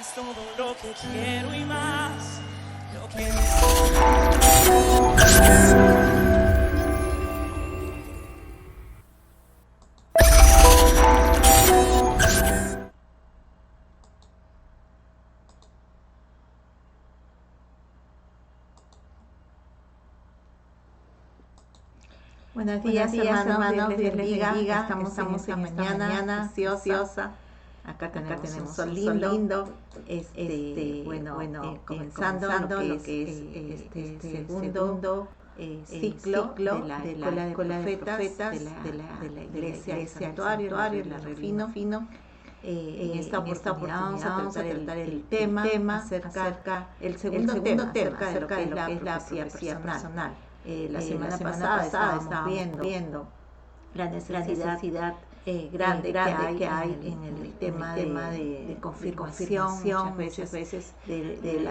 Es todo lo que quiero y más, lo que Buenos días, hermanos, Dios les bendiga. Estamos en esta mañana preciosa. Acá tenemos un sol lindo. Comenzando lo que es este segundo ciclo de la Escuela de Profetas de la Iglesia del Santuario, la Refino. En esta oportunidad vamos a tratar el tema acerca el segundo tema acerca de lo que es la profecía personal. La semana pasada estábamos viendo la necesidad grande que hay en el tema de confirmación muchas veces del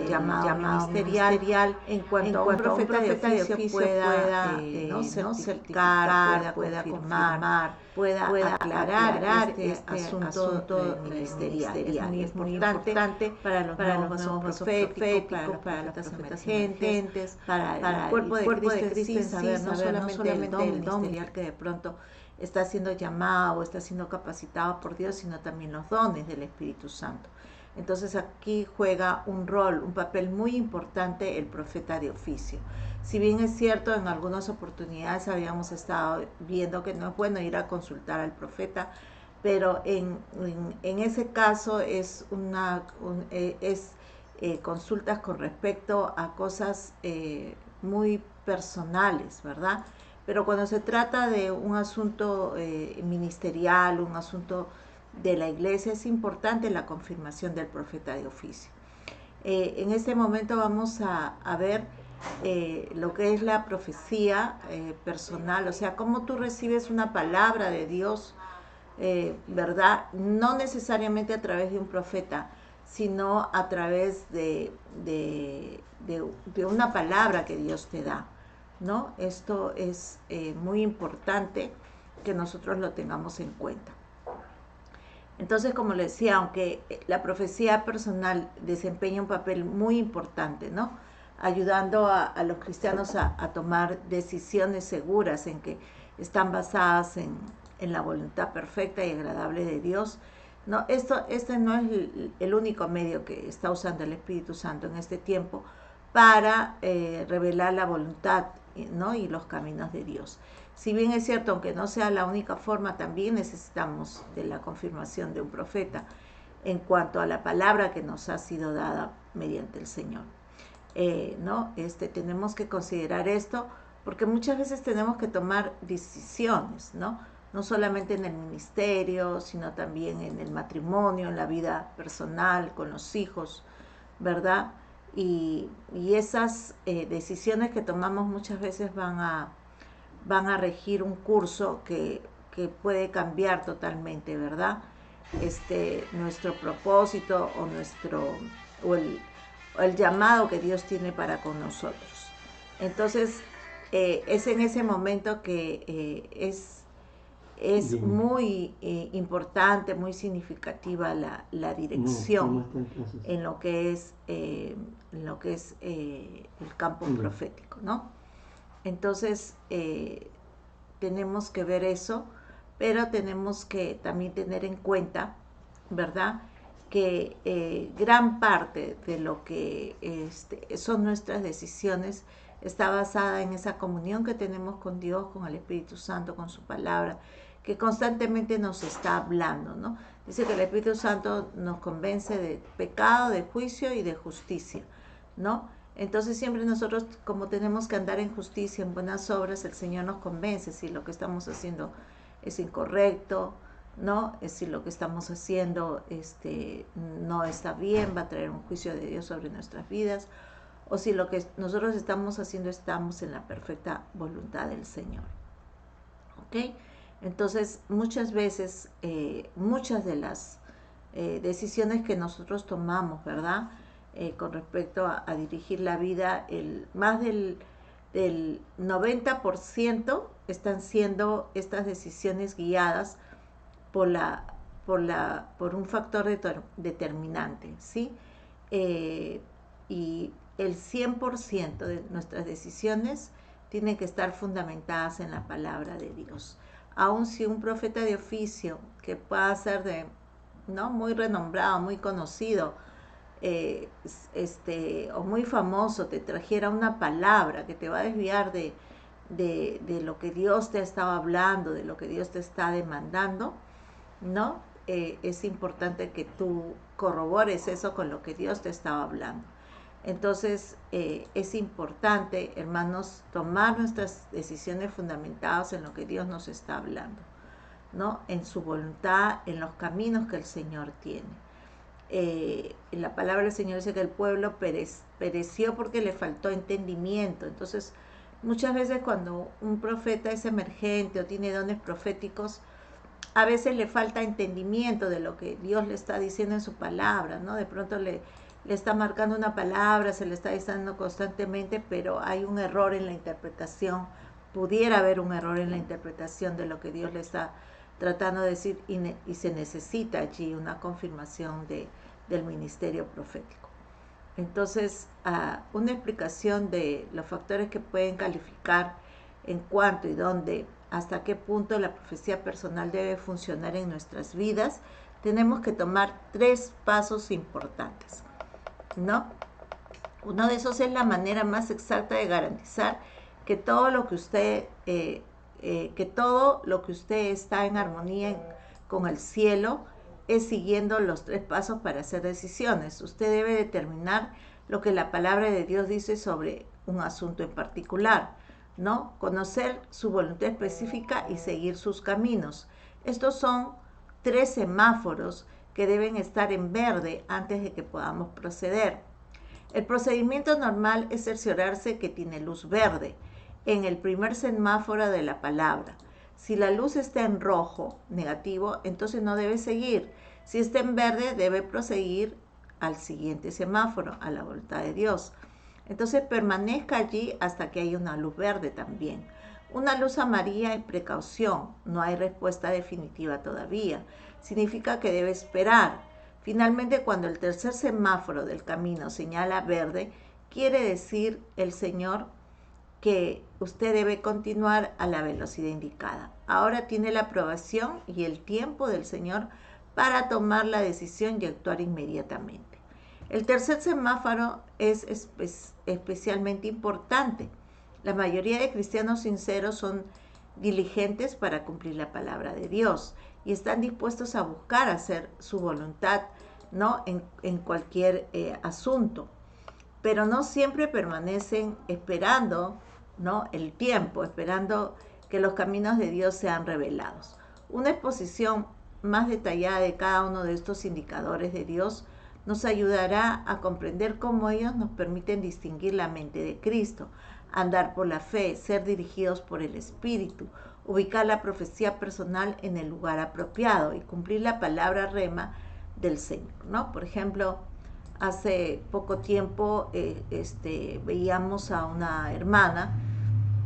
llamado ministerial en cuanto a un profeta de oficio pueda certificar, pueda confirmar, pueda aclarar este asunto ministerial. Es muy importante para los nuevos proféticos, para los profetas emergentes, para el cuerpo de Cristo, saber no solamente el don ministerial que de pronto está siendo llamado o está siendo capacitado por Dios, sino también los dones del Espíritu Santo. Entonces aquí juega un papel muy importante el profeta de oficio. Si bien es cierto, en algunas oportunidades habíamos estado viendo que no es bueno ir a consultar al profeta, pero en ese caso es consultas con respecto a cosas muy personales, ¿verdad? Pero cuando se trata de un asunto ministerial, un asunto de la iglesia, es importante la confirmación del profeta de oficio. En este momento vamos a ver lo que es la profecía personal, o sea, cómo tú recibes una palabra de Dios, ¿verdad? No necesariamente a través de un profeta, sino a través de una palabra que Dios te da, ¿no? Esto es muy importante que nosotros lo tengamos en cuenta. Entonces, como les decía, aunque la profecía personal desempeña un papel muy importante, ¿no? Ayudando a los cristianos a tomar decisiones seguras en que están basadas en la voluntad perfecta y agradable de Dios, ¿no? Este no es el único medio que está usando el Espíritu Santo en este tiempo para revelar la voluntad, ¿no? Y los caminos de Dios. Si bien es cierto, aunque no sea la única forma, también necesitamos de la confirmación de un profeta en cuanto a la palabra que nos ha sido dada mediante el Señor. ¿No? Tenemos que considerar esto porque muchas veces tenemos que tomar decisiones, ¿no? No solamente en el ministerio, sino también en el matrimonio, en la vida personal, con los hijos, ¿verdad? Y esas decisiones que tomamos muchas veces van a regir un curso que puede cambiar totalmente, ¿verdad? Nuestro propósito o el llamado que Dios tiene para con nosotros. Entonces, es en ese momento que es muy importante, muy significativa la dirección en lo que es el campo profético, ¿no? Entonces tenemos que ver eso, pero tenemos que también tener en cuenta, ¿verdad?, que gran parte de lo que son nuestras decisiones está basada en esa comunión que tenemos con Dios, con el Espíritu Santo, con su palabra, que constantemente nos está hablando, ¿no? Dice que el Espíritu Santo nos convence de pecado, de juicio y de justicia, ¿no? Entonces siempre nosotros, como tenemos que andar en justicia, en buenas obras, el Señor nos convence si lo que estamos haciendo es incorrecto, ¿no? Si lo que estamos haciendo no está bien, va a traer un juicio de Dios sobre nuestras vidas, o si lo que nosotros estamos haciendo estamos en la perfecta voluntad del Señor. ¿Ok? Entonces, muchas veces, muchas de las decisiones que nosotros tomamos, ¿verdad?, con respecto a dirigir la vida, más del 90% están siendo estas decisiones guiadas por la por un factor determinante, ¿sí? Y el 100% de nuestras decisiones tienen que estar fundamentadas en la palabra de Dios. Aun si un profeta de oficio, que pueda ser ¿no? muy renombrado, muy conocido, o muy famoso, te trajera una palabra que te va a desviar de lo que Dios te estaba hablando, de lo que Dios te está demandando, ¿no? Es importante que tú corrobores eso con lo que Dios te estaba hablando. Entonces, es importante, hermanos, tomar nuestras decisiones fundamentadas en lo que Dios nos está hablando, ¿no? En su voluntad, en los caminos que el Señor tiene. En la palabra del Señor dice que el pueblo pereció porque le faltó entendimiento. Entonces, muchas veces cuando un profeta es emergente o tiene dones proféticos, a veces le falta entendimiento de lo que Dios le está diciendo en su palabra, ¿no? De pronto le está marcando una palabra, se le está diciendo constantemente, pero hay un error en la interpretación, pudiera haber un error en la interpretación de lo que Dios le está tratando de decir, y se necesita allí una confirmación del ministerio profético. Entonces, una explicación de los factores que pueden calificar en cuánto y dónde, hasta qué punto la profecía personal debe funcionar en nuestras vidas, tenemos que tomar 3 pasos importantes, ¿no? Uno de esos es la manera más exacta de garantizar que todo lo que usted está en armonía con el cielo es siguiendo los 3 pasos para hacer decisiones. Usted debe determinar lo que la palabra de Dios dice sobre un asunto en particular, ¿no? Conocer su voluntad específica y seguir sus caminos. Estos son 3 semáforos que deben estar en verde antes de que podamos proceder. El procedimiento normal es cerciorarse que tiene luz verde en el primer semáforo de la palabra. Si la luz está en rojo, negativo, entonces no debe seguir. Si está en verde, debe proseguir al siguiente semáforo, a la voluntad de Dios. Entonces permanezca allí hasta que haya una luz verde también. Una luz amarilla es precaución, no hay respuesta definitiva todavía. Significa que debe esperar. Finalmente, cuando el tercer semáforo del camino señala verde, quiere decir el Señor que usted debe continuar a la velocidad indicada. Ahora tiene la aprobación y el tiempo del Señor para tomar la decisión y actuar inmediatamente. El tercer semáforo es especialmente importante. La mayoría de cristianos sinceros son diligentes para cumplir la palabra de Dios y están dispuestos a buscar hacer su voluntad, ¿no? en cualquier asunto, pero no siempre permanecen esperando, ¿no? el tiempo, esperando que los caminos de Dios sean revelados. Una exposición más detallada de cada uno de estos indicadores de Dios nos ayudará a comprender cómo ellos nos permiten distinguir la mente de Cristo, andar por la fe, ser dirigidos por el Espíritu, ubicar la profecía personal en el lugar apropiado y cumplir la palabra rema del Señor, ¿no? Por ejemplo, hace poco tiempo veíamos a una hermana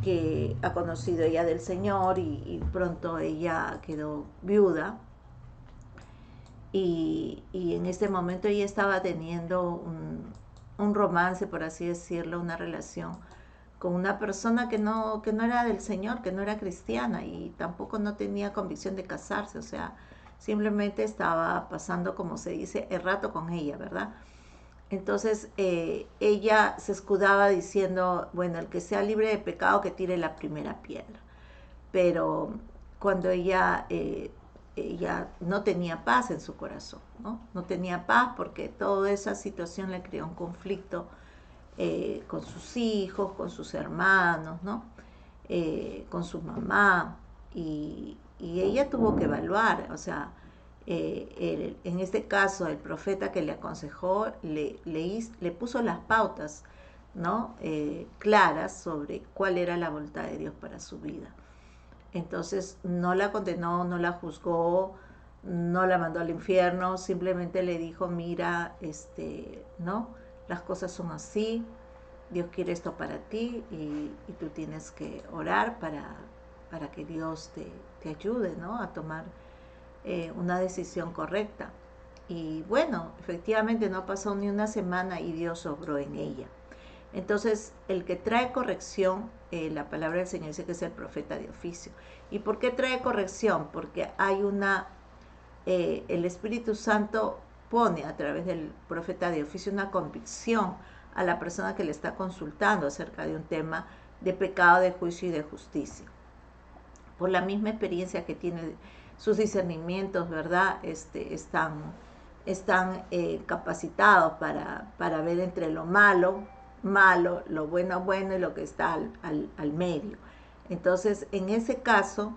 que ha conocido ella del Señor y pronto ella quedó viuda y en este momento ella estaba teniendo un romance, por así decirlo, una relación con una persona que no era del Señor, que no era cristiana y tampoco no tenía convicción de casarse, o sea, simplemente estaba pasando, como se dice, el rato con ella, ¿verdad? Entonces ella se escudaba diciendo, bueno, el que sea libre de pecado que tire la primera piedra. Pero cuando ella no tenía paz en su corazón, ¿no? No tenía paz porque toda esa situación le creó un conflicto con sus hijos, con sus hermanos, ¿no? Con su mamá, y ella tuvo que evaluar, o sea, en este caso el profeta que le aconsejó le puso las pautas, ¿no? Claras sobre cuál era la voluntad de Dios para su vida. Entonces no la condenó, no la juzgó, no la mandó al infierno, simplemente le dijo, mira, ¿no? Las cosas son así, Dios quiere esto para ti y tú tienes que orar para que Dios te ayude, ¿no? A tomar una decisión correcta. Y bueno, efectivamente no pasó ni una semana y Dios obró en ella. Entonces, el que trae corrección, la palabra del Señor dice que es el profeta de oficio. ¿Y por qué trae corrección? Porque hay el Espíritu Santo pone a través del profeta de oficio una convicción a la persona que le está consultando acerca de un tema de pecado, de juicio y de justicia. Por la misma experiencia que tiene, sus discernimientos, ¿verdad? Están capacitados para ver entre lo malo, lo bueno, bueno y lo que está al medio. Entonces, en ese caso,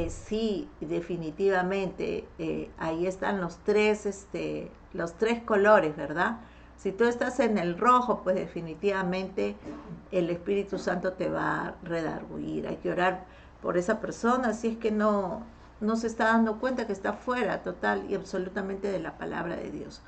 sí, definitivamente, ahí están los tres colores, ¿verdad? Si tú estás en el rojo, pues definitivamente el Espíritu Santo te va a redarguir. Hay que orar por esa persona si es que no se está dando cuenta que está fuera total y absolutamente de la palabra de Dios.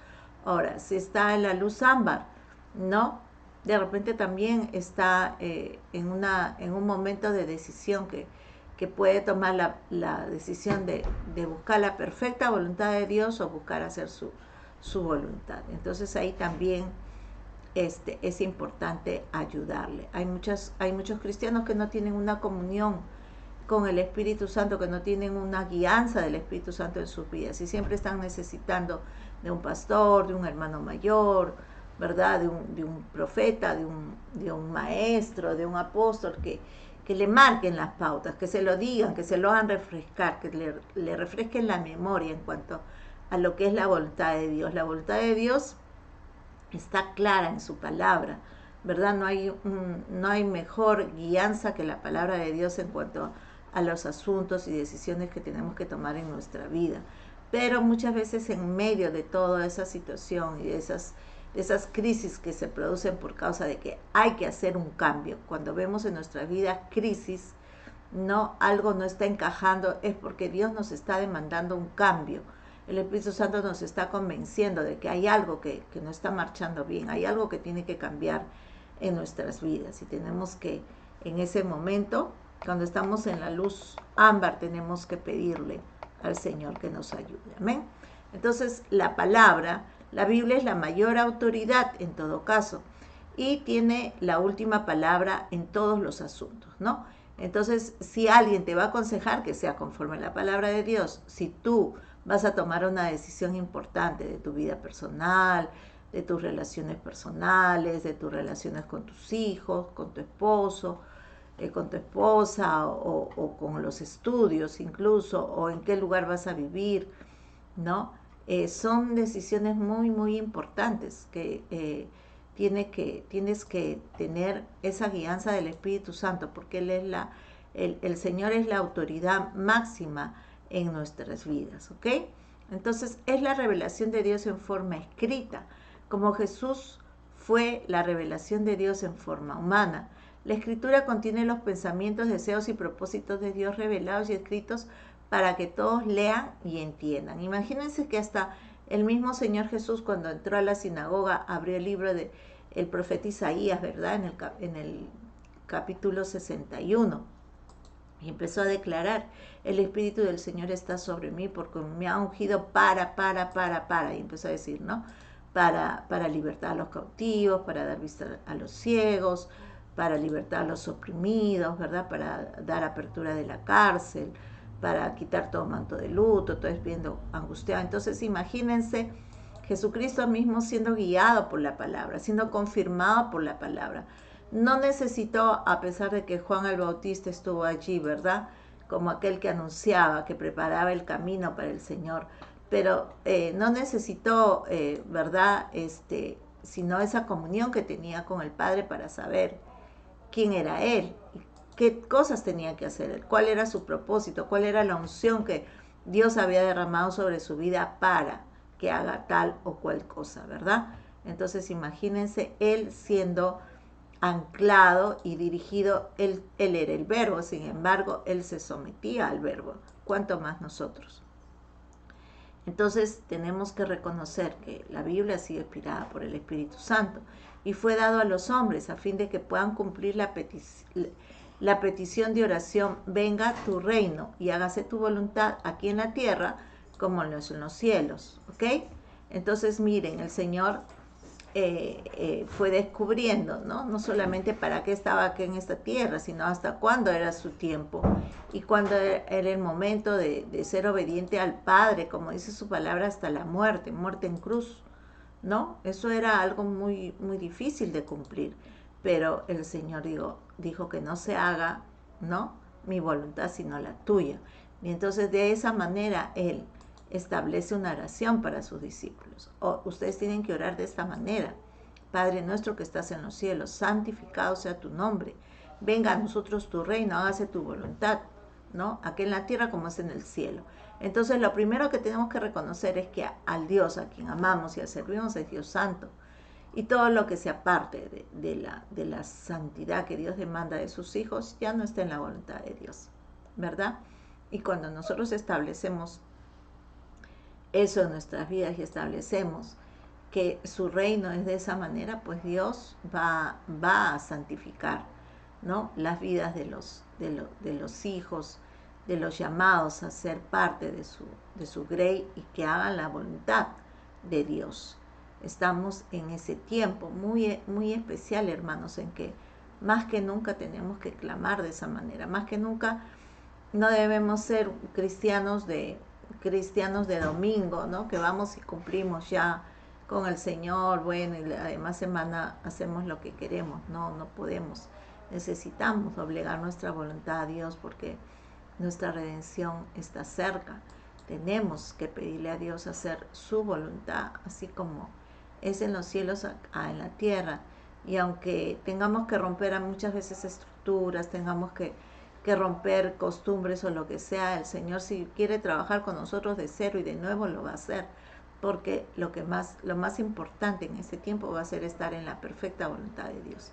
Ahora, si está en la luz ámbar, ¿no? De repente también está en un momento de decisión que puede tomar la decisión de buscar la perfecta voluntad de Dios o buscar hacer su voluntad. Entonces ahí también es importante ayudarle. Hay muchos cristianos que no tienen una comunión con el Espíritu Santo, que no tienen una guianza del Espíritu Santo en sus vidas y siempre están necesitando de un pastor, de un hermano mayor, ¿verdad? De un profeta, de un maestro, de un apóstol que le marquen las pautas, que se lo digan, que se lo hagan refrescar, que le refresquen la memoria en cuanto a lo que es la voluntad de Dios. La voluntad de Dios está clara en su palabra, ¿verdad? No hay mejor guianza que la palabra de Dios en cuanto a los asuntos y decisiones que tenemos que tomar en nuestra vida. Pero muchas veces en medio de toda esa situación y de esas crisis que se producen por causa de que hay que hacer un cambio, cuando vemos en nuestra vida crisis, algo no está encajando, es porque Dios nos está demandando un cambio. El Espíritu Santo nos está convenciendo de que hay algo que no está marchando bien, hay algo que tiene que cambiar en nuestras vidas y tenemos que, en ese momento, cuando estamos en la luz ámbar, tenemos que pedirle al Señor que nos ayude. Amén. Entonces, la Biblia es la mayor autoridad en todo caso y tiene la última palabra en todos los asuntos, ¿no? Entonces, si alguien te va a aconsejar, que sea conforme a la palabra de Dios. Si tú vas a tomar una decisión importante de tu vida personal, de tus relaciones personales, de tus relaciones con tus hijos, con tu esposo, con tu esposa o con los estudios incluso, o en qué lugar vas a vivir, ¿no? Son decisiones muy, muy importantes que tienes que tener esa guianza del Espíritu Santo, porque Él es el Señor es la autoridad máxima en nuestras vidas, ¿ok? Entonces es la revelación de Dios en forma escrita, como Jesús fue la revelación de Dios en forma humana. La Escritura contiene los pensamientos, deseos y propósitos de Dios revelados y escritos para que todos lean y entiendan. Imagínense que hasta el mismo Señor Jesús, cuando entró a la sinagoga, abrió el libro del profeta Isaías, ¿verdad? En el capítulo 61. Y empezó a declarar: el Espíritu del Señor está sobre mí porque me ha ungido para. Y empezó a decir, ¿no? Para libertar a los cautivos, para dar vista a los ciegos, para libertar a los oprimidos, ¿verdad? Para dar apertura de la cárcel, para quitar todo manto de luto, todo espíritu angustiado. Entonces imagínense Jesucristo mismo siendo guiado por la palabra, siendo confirmado por la palabra. No necesitó, a pesar de que Juan el Bautista estuvo allí, ¿verdad? Como aquel que anunciaba, que preparaba el camino para el Señor. Pero no necesitó, ¿verdad? Sino esa comunión que tenía con el Padre para saber quién era Él, qué cosas tenía que hacer Él, cuál era su propósito, cuál era la unción que Dios había derramado sobre su vida para que haga tal o cual cosa, ¿verdad? Entonces imagínense Él siendo anclado y dirigido, él era el verbo, sin embargo, Él se sometía al verbo, cuanto más nosotros. Entonces tenemos que reconocer que la Biblia ha sido inspirada por el Espíritu Santo y fue dado a los hombres a fin de que puedan cumplir la petición de oración: venga tu reino y hágase tu voluntad aquí en la tierra como en los cielos, ¿ok? Entonces miren, el Señor fue descubriendo, ¿no? No solamente para qué estaba aquí en esta tierra, sino hasta cuándo era su tiempo y cuándo era el momento de ser obediente al Padre, como dice su palabra, hasta la muerte, muerte en cruz, ¿no? Eso era algo muy, muy difícil de cumplir, pero el Señor dijo que no se haga, ¿no?, mi voluntad, sino la tuya. Y entonces de esa manera Él establece una oración para sus discípulos. Ustedes tienen que orar de esta manera: Padre nuestro que estás en los cielos, santificado sea tu nombre. Venga a nosotros tu reino, hágase tu voluntad, ¿no?, aquí en la tierra como es en el cielo. Entonces lo primero que tenemos que reconocer es que al Dios a quien amamos y servimos es Dios Santo. Y todo lo que se aparte de la santidad que Dios demanda de sus hijos ya no está en la voluntad de Dios, ¿verdad? Y cuando nosotros establecemos eso en nuestras vidas y establecemos que su reino es de esa manera, pues Dios va a santificar, ¿no?, las vidas de los hijos, de los llamados a ser parte de su grey y que hagan la voluntad de Dios. Estamos en ese tiempo muy, muy especial, hermanos, en que más que nunca tenemos que clamar de esa manera. Más que nunca no debemos ser cristianos de domingo, ¿no?, que vamos y cumplimos ya con el Señor, bueno, y la demás semana hacemos lo que queremos. No podemos. Necesitamos doblegar nuestra voluntad a Dios porque nuestra redención está cerca. Tenemos que pedirle a Dios hacer su voluntad, así como es en los cielos, en la tierra. Y aunque tengamos que romper a muchas veces estructuras, tengamos que romper costumbres o lo que sea, el Señor, si quiere trabajar con nosotros de cero y de nuevo, lo va a hacer, porque lo más importante en este tiempo va a ser estar en la perfecta voluntad de Dios.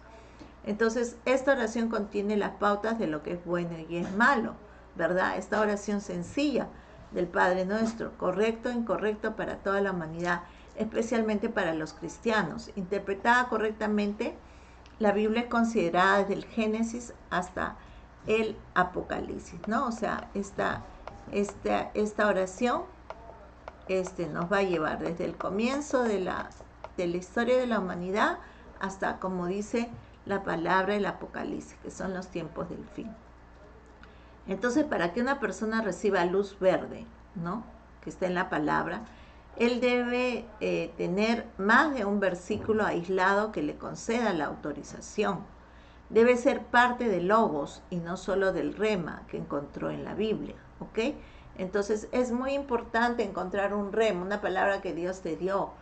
Entonces, esta oración contiene las pautas de lo que es bueno y es malo, ¿verdad? Esta oración sencilla del Padre Nuestro, correcto e incorrecto para toda la humanidad, especialmente para los cristianos. Interpretada correctamente, la Biblia es considerada desde el Génesis hasta el Apocalipsis, ¿no? O sea, esta oración nos va a llevar desde el comienzo de la historia de la humanidad hasta, como dice la palabra, el Apocalipsis, que son los tiempos del fin. Entonces, para que una persona reciba luz verde, ¿no?, que está en la palabra, él debe tener más de un versículo aislado que le conceda la autorización. Debe ser parte del logos y no solo del rema que encontró en la Biblia, ¿ok? Entonces es muy importante encontrar un rema, una palabra que Dios te dio,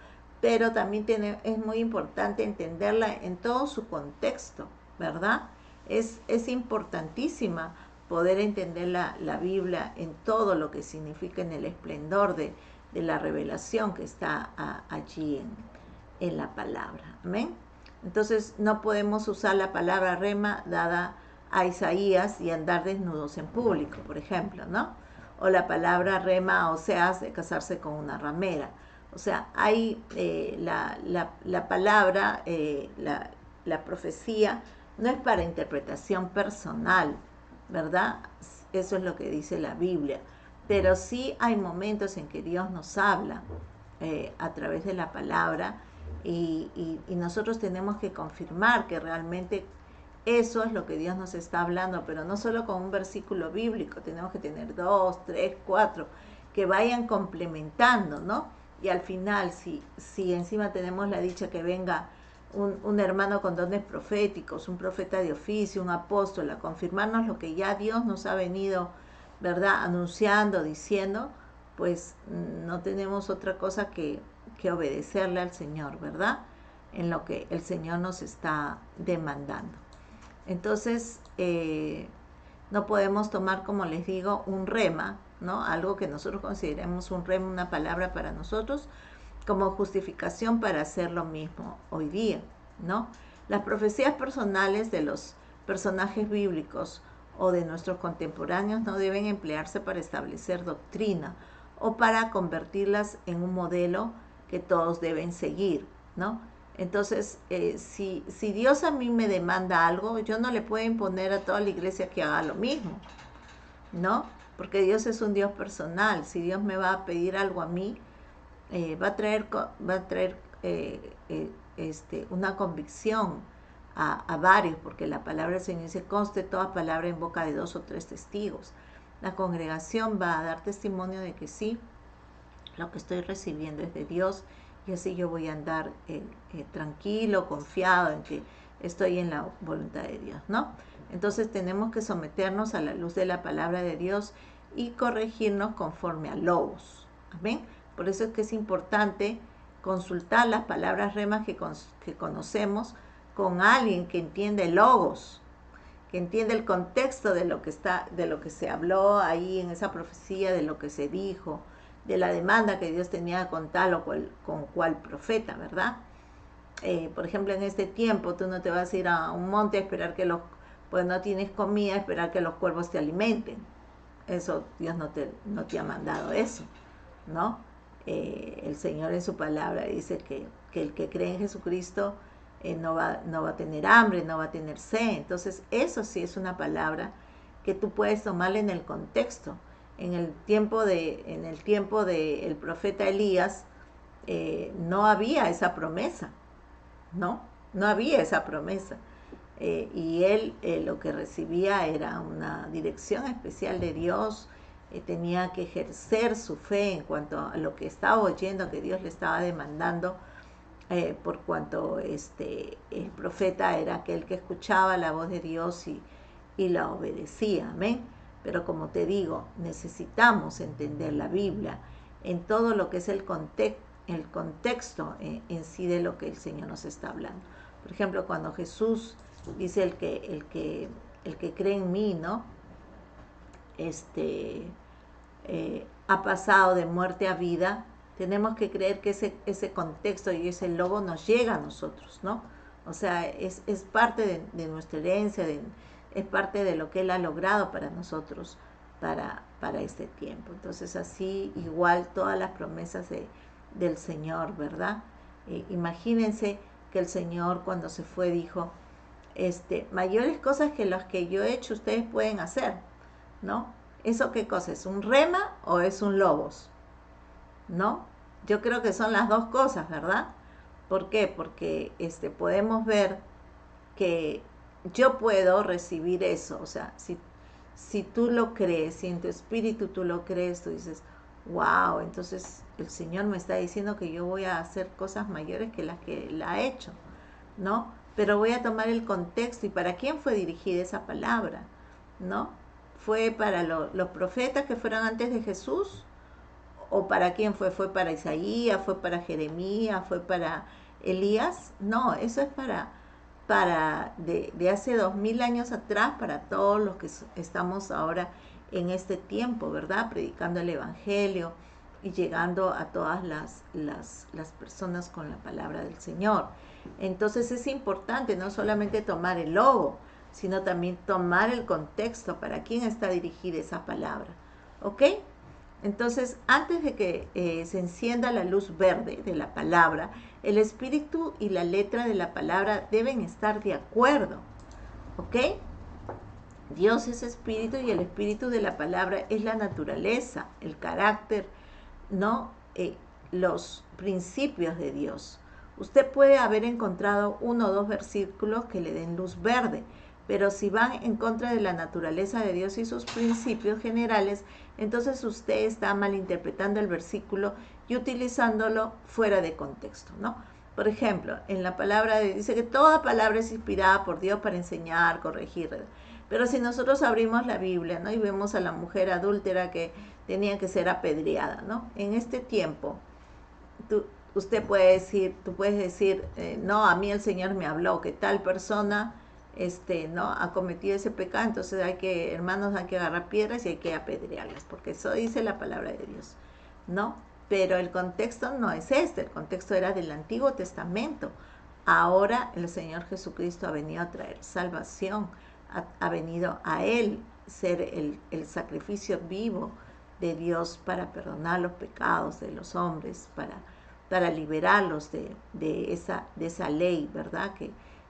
pero también es muy importante entenderla en todo su contexto, ¿verdad? Es importantísima poder entender la Biblia en todo lo que significa, en el esplendor de la revelación que está allí en la palabra. Amén. Entonces no podemos usar la palabra rema dada a Isaías y andar desnudos en público, por ejemplo, ¿no? O la palabra rema a Oseas de casarse con una ramera. O sea, hay la palabra, la profecía, no es para interpretación personal, ¿verdad? Eso es lo que dice la Biblia. Pero sí hay momentos en que Dios nos habla a través de la palabra y nosotros tenemos que confirmar que realmente eso es lo que Dios nos está hablando, pero no solo con un versículo bíblico, tenemos que tener 2, 3, 4, que vayan complementando, ¿no? Y al final, si encima tenemos la dicha que venga un hermano con dones proféticos, un profeta de oficio, un apóstol, a confirmarnos lo que ya Dios nos ha venido, ¿verdad?, anunciando, diciendo, pues no tenemos otra cosa que obedecerle al Señor, ¿verdad?, en lo que el Señor nos está demandando. Entonces, no podemos tomar, como les digo, un rema, ¿no?, algo que nosotros consideremos un rema, una palabra para nosotros, como justificación para hacer lo mismo hoy día, ¿no? Las profecías personales de los personajes bíblicos o de nuestros contemporáneos no deben emplearse para establecer doctrina o para convertirlas en un modelo que todos deben seguir, ¿no? Entonces, si Dios a mí me demanda algo, yo no le puedo imponer a toda la iglesia que haga lo mismo, ¿no? Porque Dios es un Dios personal. Si Dios me va a pedir algo a mí, va a traer una convicción a varios, porque la palabra del Señor dice, conste toda palabra en boca de 2 o 3 testigos. La congregación va a dar testimonio de que sí, lo que estoy recibiendo es de Dios, y así yo voy a andar tranquilo, confiado en que estoy en la voluntad de Dios, ¿no? Entonces tenemos que someternos a la luz de la palabra de Dios y corregirnos conforme a Logos. Amén. Por eso es que es importante consultar las palabras remas que conocemos con alguien que entiende Logos, que entiende el contexto de lo que se habló ahí en esa profecía, de lo que se dijo, de la demanda que Dios tenía con tal o con cual profeta, ¿verdad? Por ejemplo, en este tiempo tú no te vas a ir a un monte a esperar pues no tienes comida, a esperar que los cuervos te alimenten. Eso, Dios no te ha mandado eso, ¿no? El Señor en su palabra dice que el que cree en Jesucristo no va a tener hambre, no va a tener sed. Entonces, eso sí es una palabra que tú puedes tomarla en el contexto. En el tiempo de el profeta Elías, no había esa promesa, ¿no? No había esa promesa. Y él lo que recibía era una dirección especial de Dios. Tenía que ejercer su fe en cuanto a lo que estaba oyendo, que Dios le estaba demandando, por cuanto el profeta era aquel que escuchaba la voz de Dios y la obedecía. Amén. Pero como te digo, necesitamos entender la Biblia en todo lo que es el contexto en sí de lo que el Señor nos está hablando. Por ejemplo, cuando Jesús dice el que cree en mí, ¿no? Ha pasado de muerte a vida. Tenemos que creer que ese contexto y ese logo nos llega a nosotros, ¿no? O sea, es parte de nuestra herencia, es parte de lo que Él ha logrado para nosotros, para este tiempo. Entonces, así igual todas las promesas del Señor, ¿verdad? Imagínense que el Señor cuando se fue dijo, mayores cosas que las que yo he hecho ustedes pueden hacer, ¿no? ¿Eso qué cosa es? ¿Un rema o es un logos? ¿No? Yo creo que son las dos cosas, ¿verdad? ¿Por qué? Porque podemos ver que yo puedo recibir eso. O sea, si tú lo crees, si en tu espíritu tú lo crees, tú dices, wow, entonces el Señor me está diciendo que yo voy a hacer cosas mayores que las que Él ha hecho, ¿no? Pero voy a tomar el contexto y para quién fue dirigida esa palabra, ¿no? ¿Fue para los profetas que fueron antes de Jesús? ¿O para quién fue? ¿Fue para Isaías? ¿Fue para Jeremías? ¿Fue para Elías? No, eso es de hace 2000 años atrás, para todos los que estamos ahora en este tiempo, ¿verdad? Predicando el Evangelio y llegando a todas las personas con la palabra del Señor. Entonces es importante no solamente tomar el logo, sino también tomar el contexto para quién está dirigida esa palabra. ¿Ok? Entonces, antes de que se encienda la luz verde de la palabra, el espíritu y la letra de la palabra deben estar de acuerdo. ¿Ok? Dios es espíritu y el espíritu de la palabra es la naturaleza, el carácter, ¿no? Los principios de Dios. Usted puede haber encontrado 1 o 2 versículos que le den luz verde, pero si van en contra de la naturaleza de Dios y sus principios generales, entonces usted está malinterpretando el versículo y utilizándolo fuera de contexto, ¿no? Por ejemplo, en la palabra dice que toda palabra es inspirada por Dios para enseñar, corregir. Pero si nosotros abrimos la Biblia, ¿no? Y vemos a la mujer adúltera que tenía que ser apedreada, ¿no? En este tiempo, tú puedes decir, no, a mí el Señor me habló que tal persona no ha cometido ese pecado, entonces hermanos, hay que agarrar piedras y hay que apedrearlas, porque eso dice la palabra de Dios, ¿no? Pero el contexto no es el contexto era del Antiguo Testamento. Ahora el Señor Jesucristo ha venido a traer salvación, ha venido a Él ser el sacrificio vivo de Dios para perdonar los pecados de los hombres, para liberarlos de esa ley, ¿verdad?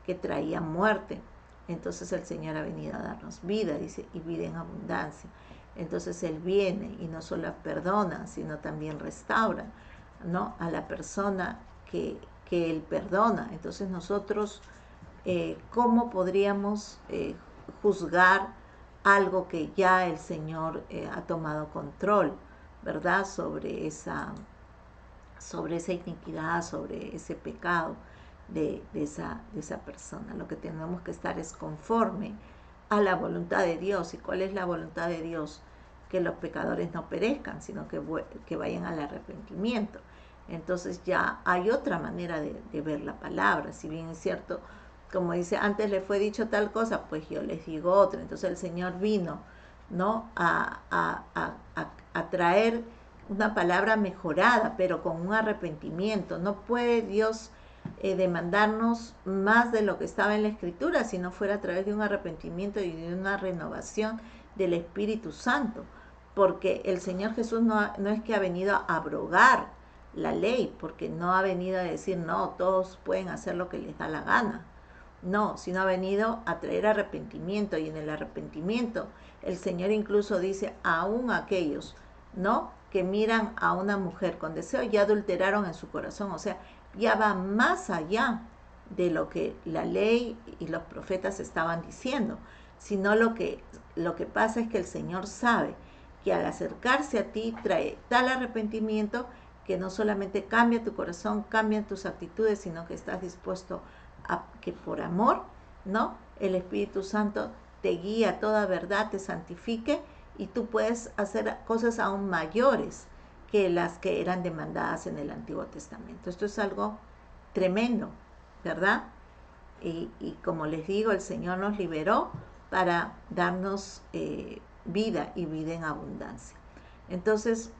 Que traía muerte. Entonces el Señor ha venido a darnos vida, dice, y vida en abundancia. Entonces Él viene y no solo perdona, sino también restaura, ¿no? A la persona que Él perdona. Entonces nosotros, ¿cómo podríamos juzgar algo que ya el Señor ha tomado control, ¿verdad? Sobre esa iniquidad, sobre ese pecado de esa persona. Lo que tenemos que estar es conforme a la voluntad de Dios. ¿Y cuál es la voluntad de Dios? Que los pecadores no perezcan, sino que vayan al arrepentimiento. Entonces ya hay otra manera de ver la palabra. Si bien es cierto, como dice, antes le fue dicho tal cosa, pues yo les digo otra. Entonces el Señor vino, ¿no? a traer una palabra mejorada, pero con un arrepentimiento. No puede Dios demandarnos más de lo que estaba en la Escritura si no fuera a través de un arrepentimiento y de una renovación del Espíritu Santo, porque el Señor Jesús no es que ha venido a abrogar la ley, porque no ha venido a decir, no, todos pueden hacer lo que les da la gana. No, sino ha venido a traer arrepentimiento, y en el arrepentimiento el Señor incluso dice, aún aquellos, ¿no?, que miran a una mujer con deseo, ya adulteraron en su corazón. O sea, ya va más allá de lo que la ley y los profetas estaban diciendo, sino lo que pasa es que el Señor sabe que al acercarse a ti trae tal arrepentimiento que no solamente cambia tu corazón, cambian tus actitudes, sino que estás dispuesto a que por amor, ¿no?, el Espíritu Santo te guía a toda verdad, te santifique, y tú puedes hacer cosas aún mayores que las que eran demandadas en el Antiguo Testamento. Esto es algo tremendo, ¿verdad? Y como les digo, el Señor nos liberó para darnos vida, y vida en abundancia. Entonces,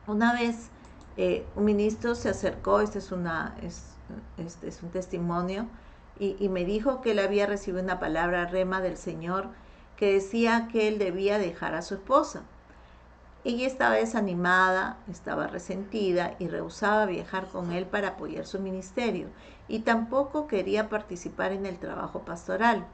una vez un ministro se acercó, este es un testimonio, y me dijo que él había recibido una palabra rema del Señor que decía que él debía dejar a su esposa. Ella estaba desanimada, estaba resentida y rehusaba viajar con él para apoyar su ministerio, y tampoco quería participar en el trabajo pastoral.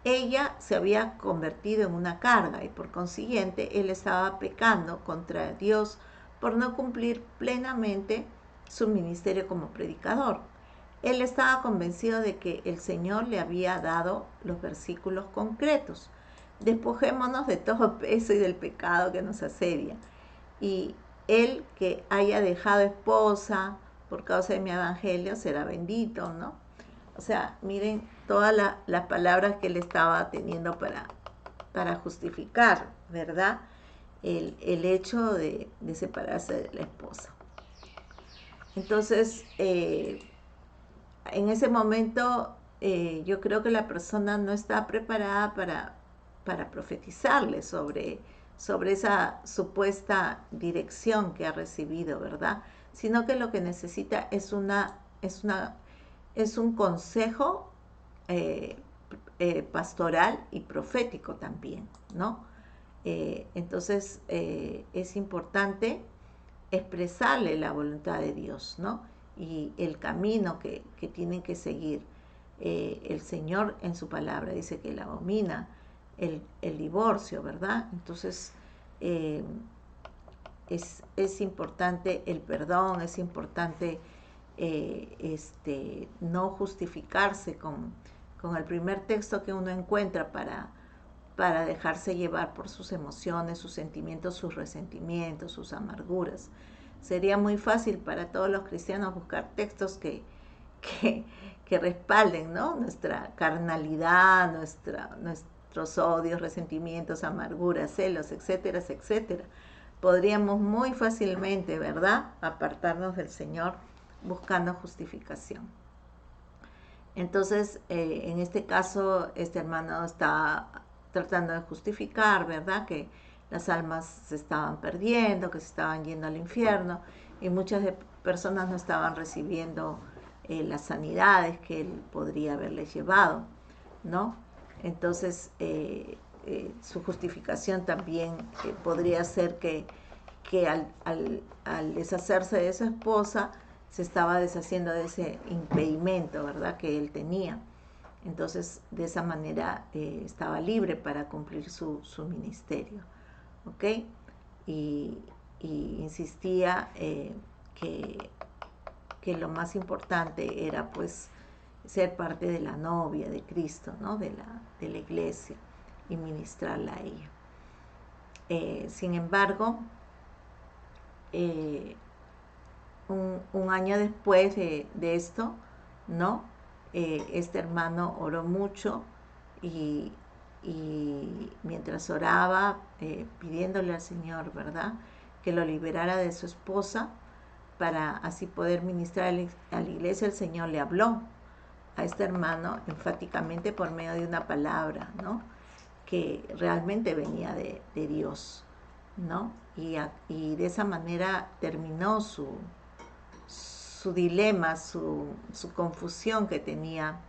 Ella se había convertido en una carga, y por consiguiente él estaba pecando contra Dios por no cumplir plenamente su ministerio como predicador. Él estaba convencido de que el Señor le había dado los versículos concretos: despojémonos de todo peso y del pecado que nos asedia. Y él que haya dejado esposa por causa de mi evangelio será bendito, ¿no? O sea, miren todas las palabras que él estaba teniendo para justificar, ¿verdad?, el hecho de separarse de la esposa. Entonces, en ese momento, yo creo que la persona no está preparada para profetizarle sobre esa supuesta dirección que ha recibido, ¿verdad? Sino que lo que necesita es un consejo pastoral y profético también, ¿no? Entonces, es importante expresarle la voluntad de Dios, ¿no?, y el camino que tienen que seguir. El Señor en su palabra dice que él abomina el divorcio, ¿verdad? Entonces, es importante el perdón, es importante no justificarse con el primer texto que uno encuentra para dejarse llevar por sus emociones, sus sentimientos, sus resentimientos, sus amarguras. Sería muy fácil para todos los cristianos buscar textos que respalden, ¿no?, nuestra carnalidad, nuestros odios, resentimientos, amarguras, celos, etcétera, etcétera. Podríamos muy fácilmente, ¿verdad?, apartarnos del Señor buscando justificación. Entonces, en este caso, este hermano está tratando de justificar, ¿verdad?, que las almas se estaban perdiendo, que se estaban yendo al infierno, y muchas personas no estaban recibiendo las sanidades que él podría haberles llevado, ¿no? Entonces, su justificación también podría ser que que al deshacerse de su esposa, se estaba deshaciendo de ese impedimento, ¿verdad?, que él tenía. Entonces, de esa manera estaba libre para cumplir su ministerio, ¿ok? Y insistía que lo más importante era, pues, ser parte de la novia de Cristo, ¿no?, de la iglesia, y ministrarla a ella. Sin embargo, un año después de esto, ¿no?, este hermano oró mucho y mientras oraba, pidiéndole al Señor, ¿verdad?, que lo liberara de su esposa para así poder ministrar a la iglesia, el Señor le habló a este hermano enfáticamente por medio de una palabra, ¿no?, que realmente venía de Dios, ¿no? Y de esa manera terminó su dilema, su confusión que tenía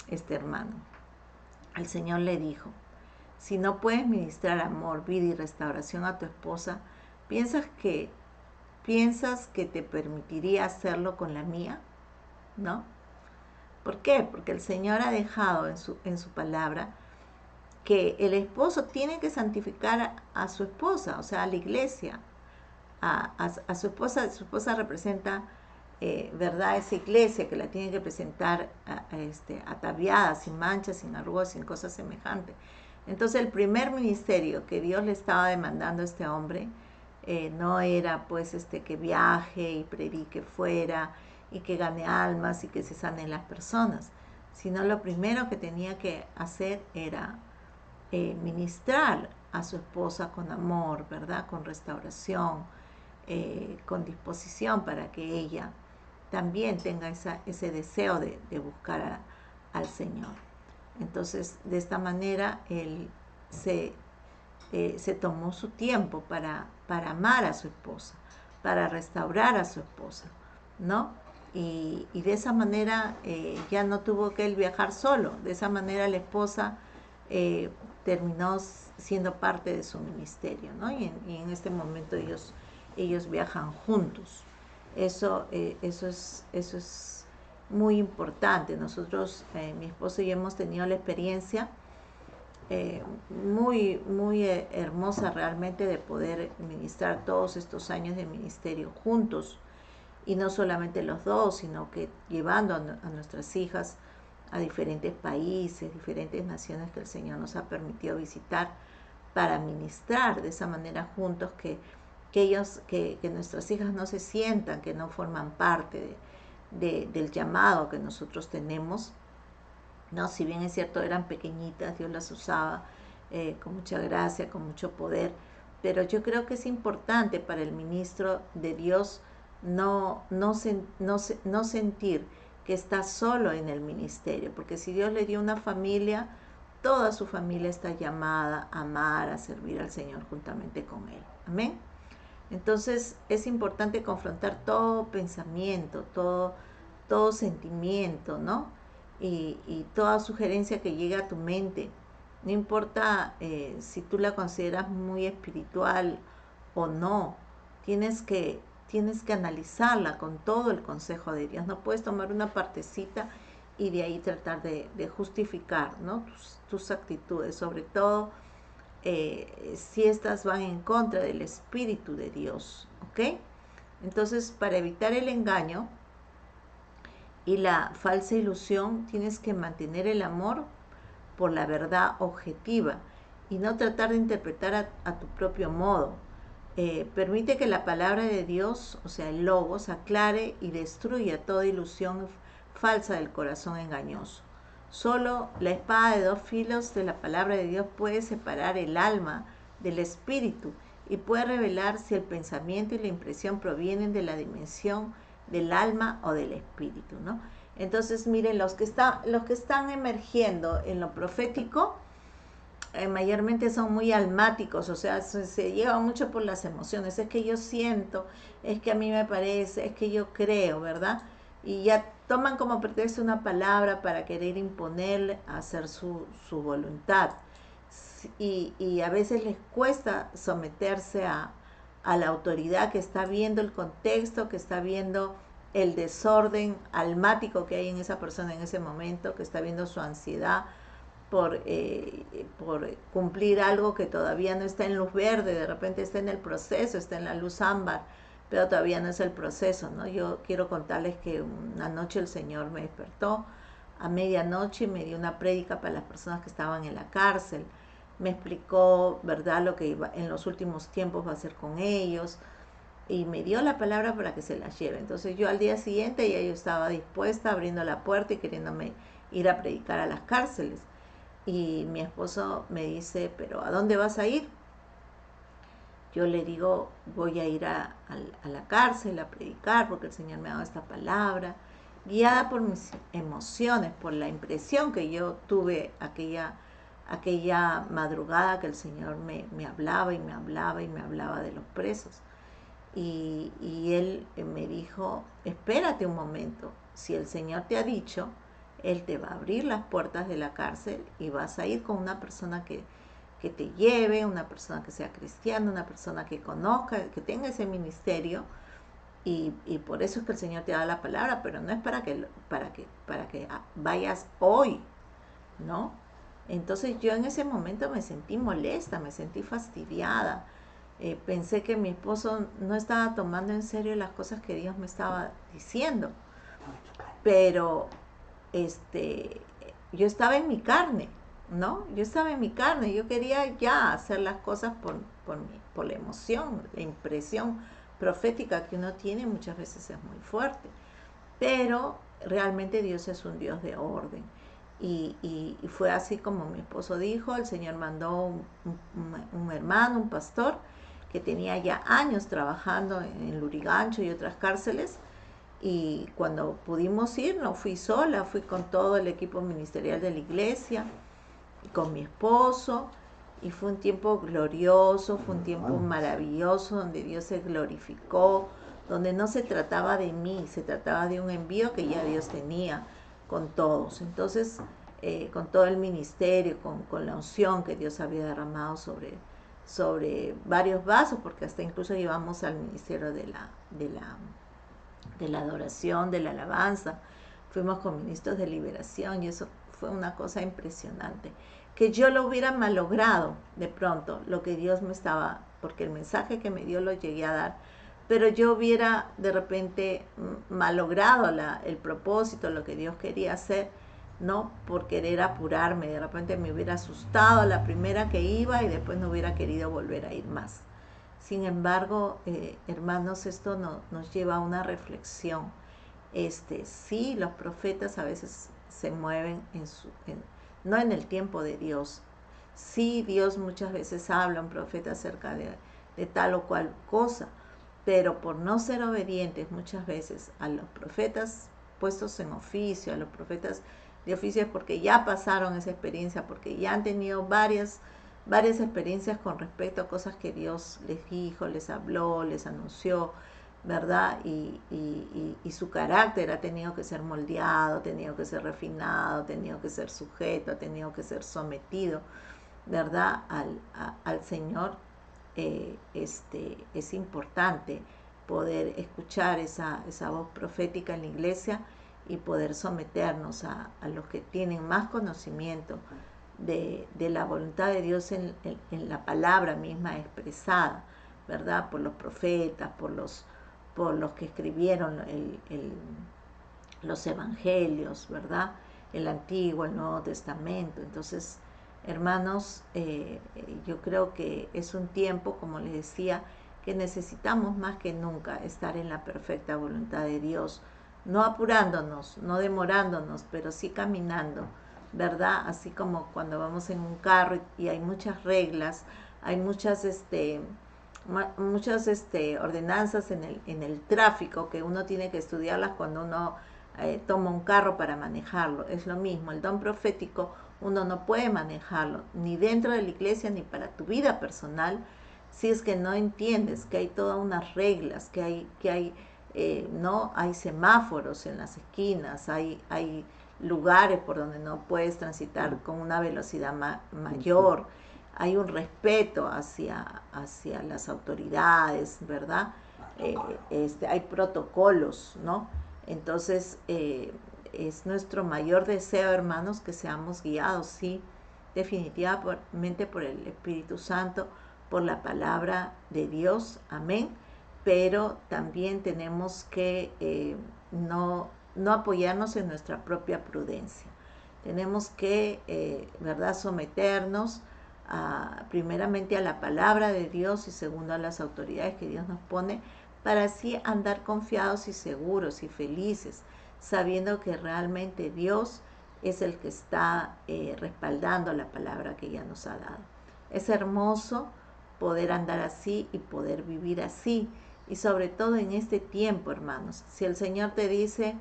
este hermano. El Señor le dijo: si no puedes ministrar amor, vida y restauración a tu esposa, ¿piensas que te permitiría hacerlo con la mía? ¿No? ¿Por qué? Porque el Señor ha dejado en su palabra que el esposo tiene que santificar a su esposa, o sea, a la iglesia, a su esposa. Su esposa representa, ¿verdad?, esa iglesia que la tiene que presentar ataviada, sin manchas, sin arrugas, sin cosas semejantes. Entonces, el primer ministerio que Dios le estaba demandando a este hombre no era, pues, que viaje y predique fuera y que gane almas y que se sanen las personas, sino lo primero que tenía que hacer era ministrar a su esposa con amor, ¿verdad?, con restauración, con disposición, para que ella también tenga ese deseo de buscar al Señor. Entonces, de esta manera, él se tomó su tiempo para amar a su esposa, para restaurar a su esposa, ¿no? Y de esa manera ya no tuvo que él viajar solo. De esa manera la esposa terminó siendo parte de su ministerio, ¿no? Y en este momento ellos viajan juntos. Eso es muy importante. Nosotros, mi esposo y yo, hemos tenido la experiencia muy, muy hermosa realmente de poder ministrar todos estos años de ministerio juntos, y no solamente los dos, sino que llevando a nuestras hijas a diferentes países, diferentes naciones que el Señor nos ha permitido visitar, para ministrar de esa manera juntos, que nuestras hijas no se sientan que no forman parte del llamado que nosotros tenemos, ¿no? Si bien es cierto, eran pequeñitas, Dios las usaba con mucha gracia, con mucho poder, pero yo creo que es importante para el ministro de Dios no sentir que está solo en el ministerio, porque si Dios le dio una familia, toda su familia está llamada a amar, a servir al Señor juntamente con Él. Amén. Entonces es importante confrontar todo pensamiento, todo sentimiento, ¿no? Y toda sugerencia que llegue a tu mente, no importa si tú la consideras muy espiritual o no, tienes que analizarla con todo el consejo de Dios. No puedes tomar una partecita y de ahí tratar de justificar, ¿no?, tus actitudes, sobre todo si estas van en contra del Espíritu de Dios, ¿ok? Entonces, para evitar el engaño y la falsa ilusión, tienes que mantener el amor por la verdad objetiva y no tratar de interpretar a tu propio modo. Permite que la palabra de Dios, o sea, el Logos, aclare y destruya toda ilusión falsa del corazón engañoso. Solo la espada de dos filos de la palabra de Dios puede separar el alma del espíritu y puede revelar si el pensamiento y la impresión provienen de la dimensión del alma o del espíritu, ¿no? Entonces, miren, los que están emergiendo en lo profético, mayormente son muy almáticos, o sea, se llevan mucho por las emociones. Es que yo siento, es que a mí me parece, es que yo creo, ¿verdad? Y ya toman como pretexto una palabra para querer imponerle, hacer su voluntad. Y a veces les cuesta someterse a a la autoridad que está viendo el contexto, que está viendo el desorden almático que hay en esa persona en ese momento, que está viendo su ansiedad por cumplir algo que todavía no está en luz verde, de repente está en el proceso, está en la luz ámbar, pero todavía no es el proceso, ¿no? Yo quiero contarles que una noche el Señor me despertó a medianoche y me dio una prédica para las personas que estaban en la cárcel. Me explicó, ¿verdad?, lo que iba, en los últimos tiempos va a hacer con ellos, y me dio la palabra para que se las lleve. Entonces yo al día siguiente ya yo estaba dispuesta, abriendo la puerta y queriéndome ir a predicar a las cárceles. Y mi esposo me dice, ¿pero a dónde vas a ir? Yo le digo, voy a ir a la cárcel a predicar porque el Señor me ha dado esta palabra, guiada por mis emociones, por la impresión que yo tuve aquella madrugada, que el Señor me hablaba y me hablaba y me hablaba de los presos. Y él me dijo, espérate un momento, si el Señor te ha dicho, Él te va a abrir las puertas de la cárcel y vas a ir con una persona que te lleve, una persona que sea cristiana, una persona que conozca, que tenga ese ministerio, y por eso es que el Señor te da la palabra, pero no es para que vayas hoy, ¿no? Entonces yo en ese momento me sentí molesta, me sentí fastidiada. Pensé que mi esposo no estaba tomando en serio las cosas que Dios me estaba diciendo, pero yo estaba en mi carne, ¿no? Yo estaba en mi carne, yo quería ya hacer las cosas por la emoción, la impresión profética que uno tiene muchas veces es muy fuerte, pero realmente Dios es un Dios de orden. Y fue así como mi esposo dijo, el Señor mandó un hermano, un pastor, que tenía ya años trabajando en Lurigancho y otras cárceles, y cuando pudimos ir, no fui sola, fui con todo el equipo ministerial de la iglesia, con mi esposo, y fue un tiempo glorioso, fue un tiempo maravilloso, donde Dios se glorificó, donde no se trataba de mí, se trataba de un envío que ya Dios tenía con todos. Entonces, con todo el ministerio, con la unción que Dios había derramado sobre varios vasos, porque hasta incluso llevamos al ministerio de la adoración, de la alabanza, fuimos con ministros de liberación, y eso fue una cosa impresionante. Que yo lo hubiera malogrado de pronto, lo que Dios me estaba, porque el mensaje que me dio lo llegué a dar, pero yo hubiera de repente malogrado el propósito, lo que Dios quería hacer, no por querer apurarme, de repente me hubiera asustado la primera que iba y después no hubiera querido volver a ir más. Sin embargo, hermanos, esto nos lleva a una reflexión. Sí, los profetas a veces se mueven no en el tiempo de Dios. Sí, Dios muchas veces habla a un profeta acerca de tal o cual cosa, pero por no ser obedientes muchas veces a los profetas puestos en oficio, a los profetas de oficio, porque ya pasaron esa experiencia, porque ya han tenido varias experiencias con respecto a cosas que Dios les dijo, les habló, les anunció, ¿verdad? Y su carácter ha tenido que ser moldeado, ha tenido que ser refinado, ha tenido que ser sujeto, ha tenido que ser sometido, ¿verdad? Al Señor. Es importante poder escuchar esa voz profética en la iglesia y poder someternos a los que tienen más conocimiento de la voluntad de Dios en la palabra misma expresada, ¿verdad? Por los profetas, por los que escribieron los evangelios, ¿verdad? El Antiguo, el Nuevo Testamento. Entonces, hermanos, yo creo que es un tiempo, como les decía, que necesitamos más que nunca estar en la perfecta voluntad de Dios, no apurándonos, no demorándonos, pero sí caminando, ¿verdad? Así como cuando vamos en un carro y hay muchas reglas, hay muchas ordenanzas en el tráfico que uno tiene que estudiarlas cuando uno toma un carro para manejarlo. Es lo mismo, el don profético uno no puede manejarlo, ni dentro de la iglesia, ni para tu vida personal, si es que no entiendes que hay todas unas reglas, que hay no hay semáforos en las esquinas, hay lugares por donde no puedes transitar con una velocidad mayor, hay un respeto hacia las autoridades, ¿verdad? Hay protocolos, ¿no? Entonces, es nuestro mayor deseo, hermanos, que seamos guiados, sí, definitivamente por el Espíritu Santo, por la palabra de Dios, amén, pero también tenemos que no apoyarnos en nuestra propia prudencia. Tenemos que, ¿verdad?, someternos primeramente a la palabra de Dios y segundo a las autoridades que Dios nos pone, para así andar confiados y seguros y felices, sabiendo que realmente Dios es el que está respaldando la palabra que ya nos ha dado. Es hermoso poder andar así y poder vivir así, y sobre todo en este tiempo, hermanos. Si el Señor te dice,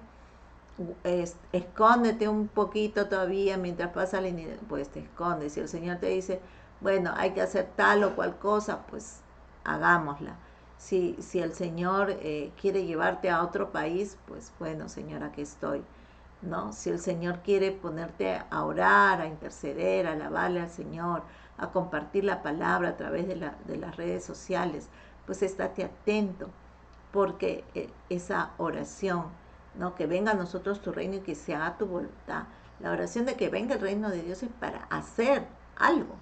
escóndete un poquito todavía mientras pasa la iniquidad, pues te escondes. Si el Señor te dice, bueno, hay que hacer tal o cual cosa, pues hagámosla. Si el Señor quiere llevarte a otro país, pues bueno, Señor, aquí estoy, ¿no? Si el Señor quiere ponerte a orar, a interceder, a alabarle al Señor, a compartir la palabra a través de las redes sociales, pues estate atento, porque esa oración, ¿no? Que venga a nosotros tu reino y que se haga tu voluntad. La oración de que venga el reino de Dios es para hacer algo,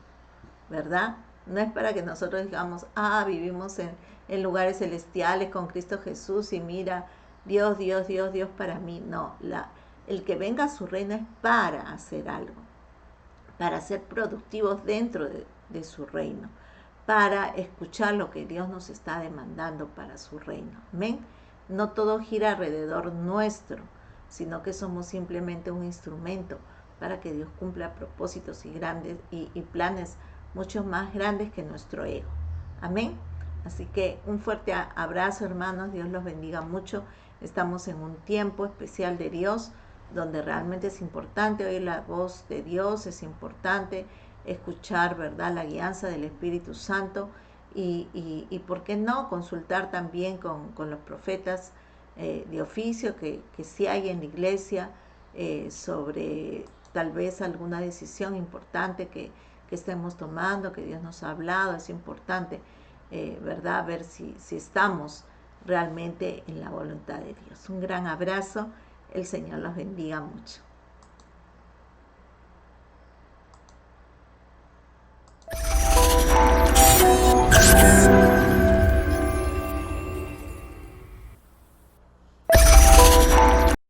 ¿verdad? No es para que nosotros digamos, vivimos en lugares celestiales con Cristo Jesús y mira, Dios, Dios, Dios, Dios para mí. No, el que venga a su reino es para hacer algo, para ser productivos dentro de su reino, para escuchar lo que Dios nos está demandando para su reino. Amén. No todo gira alrededor nuestro, sino que somos simplemente un instrumento para que Dios cumpla propósitos y planes mucho más grandes que nuestro ego. Amén. Así que un fuerte abrazo, hermanos. Dios los bendiga mucho. Estamos en un tiempo especial de Dios, donde realmente es importante oír la voz de Dios, es importante escuchar, ¿verdad?, la guianza del Espíritu Santo y ¿por qué no?, consultar también con los profetas de oficio que sí hay en la iglesia sobre tal vez alguna decisión importante que estemos tomando, que Dios nos ha hablado. Es importante, ¿verdad?, ver si estamos realmente en la voluntad de Dios. Un gran abrazo. El Señor los bendiga mucho.